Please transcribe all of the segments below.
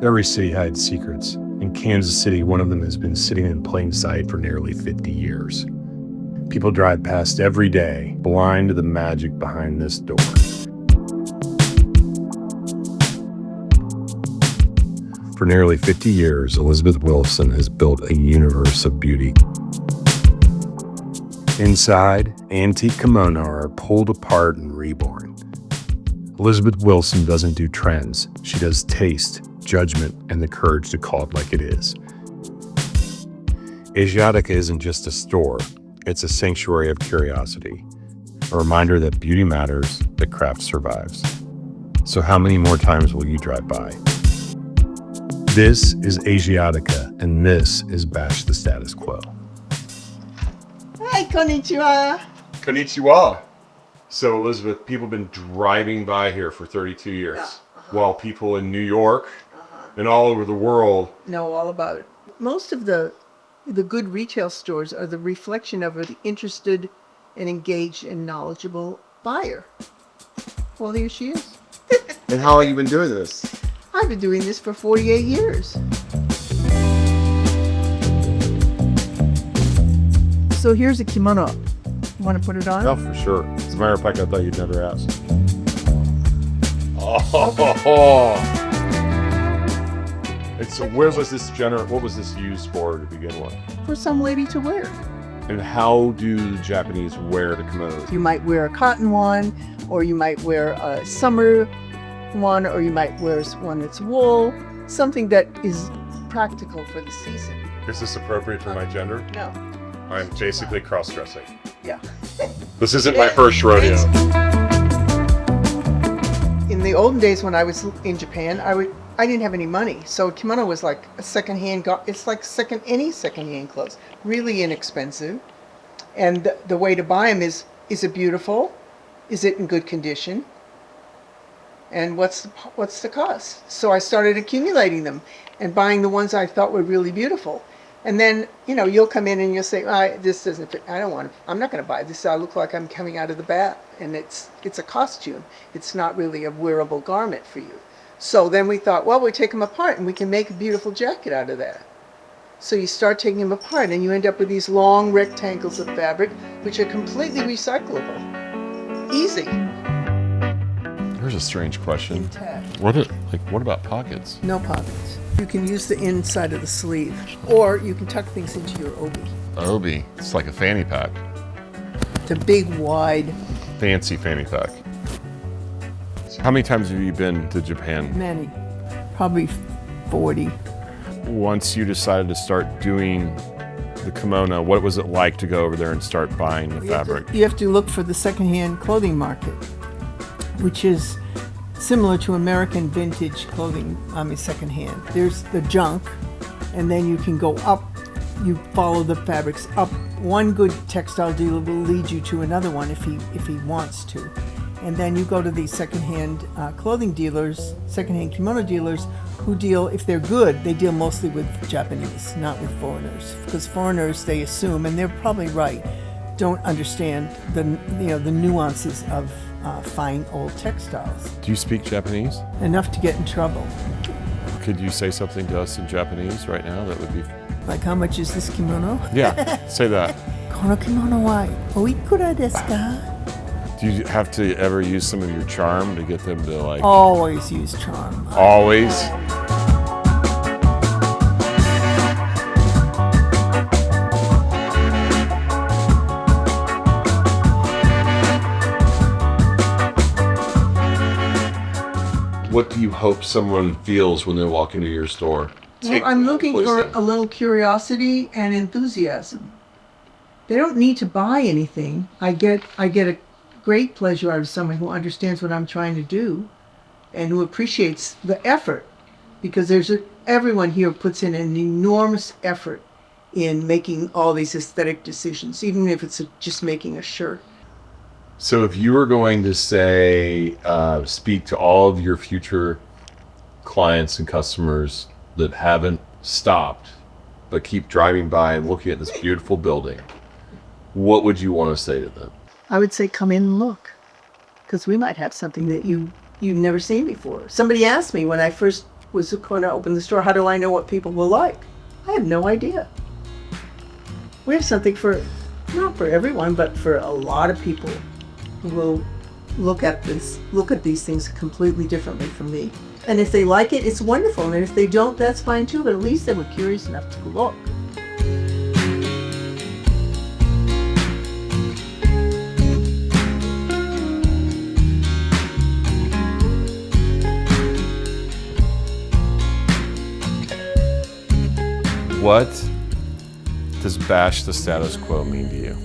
Every city hides secrets. In Kansas City, one of them has been sitting in plain sight for nearly 50 years. People drive past every day, blind to the magic behind this door. For nearly 50 years, Elizabeth Wilson has built a universe of beauty. Inside, antique kimono are pulled apart and reborn. Elizabeth Wilson doesn't do trends. She does taste, judgment, and the courage to call it like it is. Asiatica isn't just a store. It's a sanctuary of curiosity. A reminder that beauty matters, that craft survives. So how many more times will you drive by? This is Asiatica, and this is Bash The Status Quo. Hi, konnichiwa. Konnichiwa. So, Elizabeth, people have been driving by here for 32 years, while people in New York and all over the world know all about it. Most of the good retail stores are the reflection of an interested and engaged and knowledgeable buyer. Well, here she is. And how long have you been doing this? I've been doing this for 48 years. So here's a kimono. You want to put it on? Oh, for sure. As a matter of fact, I thought you'd never ask. Oh. And so what was this used for to begin with? For some lady to wear. And how do the Japanese wear the kimonos? You might wear a cotton one, or you might wear a summer one, or you might wear one that's wool, something that is practical for the season. Is this appropriate for my gender? No. I'm basically cross-dressing. Yeah. This isn't my first rodeo. In the olden days when I was in Japan, I didn't have any money, so kimono was like a secondhand. It's like any secondhand clothes, really inexpensive. And the way to buy them is it beautiful? Is it in good condition? And what's the cost? So I started accumulating them and buying the ones I thought were really beautiful. And then, you'll come in and you'll say, this doesn't fit. I'm not going to buy this. I look like I'm coming out of the bath. And it's a costume. It's not really a wearable garment for you. So then we thought, well, we take them apart and we can make a beautiful jacket out of that. So you start taking them apart and you end up with these long rectangles of fabric, which are completely recyclable. Easy. Here's a strange question. Intact. What about pockets? No pockets. You can use the inside of the sleeve, or you can tuck things into your obi. Obi. It's like a fanny pack. It's a big, wide. Fancy fanny pack. How many times have you been to Japan? Many. Probably 40. Once you decided to start doing the kimono, what was it like to go over there and start buying the fabric? You have to look for the secondhand clothing market, which is similar to American vintage clothing, secondhand. There's the junk, and then you can go up, you follow the fabrics up. One good textile dealer will lead you to another one if he wants to. And then you go to these secondhand clothing dealers, secondhand kimono dealers, who deal, if they're good, they deal mostly with Japanese, not with foreigners. Because foreigners, they assume, and they're probably right, don't understand the nuances of fine old textiles. Do you speak Japanese? Enough to get in trouble. Could you say something to us in Japanese right now? That would be... Like, how much is this kimono? Yeah, say that. Kono kimono wa oikura desu ka? Do you have to ever use some of your charm to get them to like... Always use charm. Always? What do you hope someone feels when they walk into your store? Well, I'm looking for a little curiosity and enthusiasm. They don't need to buy anything. I get a great pleasure out of someone who understands what I'm trying to do and who appreciates the effort, because everyone here puts in an enormous effort in making all these aesthetic decisions, even if it's just making a shirt. So if you were going to say, speak to all of your future clients and customers that haven't stopped, but keep driving by and looking at this beautiful building, what would you want to say to them? I would say, come in and look, because we might have something that you've never seen before. Somebody asked me when I first was going to open the store. How do I know what people will like? I have no idea. We have something for, not for everyone, but for a lot of people who will look at these things completely differently from me. And if they like it, it's wonderful. And if they don't, that's fine too, but at least they were curious enough to look. What does bash the status quo mean to you?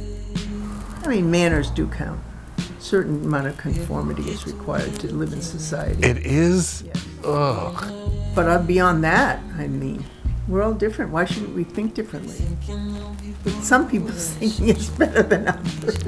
I mean, manners do count. A certain amount of conformity is required to live in society. It is? Yes. Ugh. But beyond that, I mean, we're all different. Why shouldn't we think differently? But some people's thinking is better than others.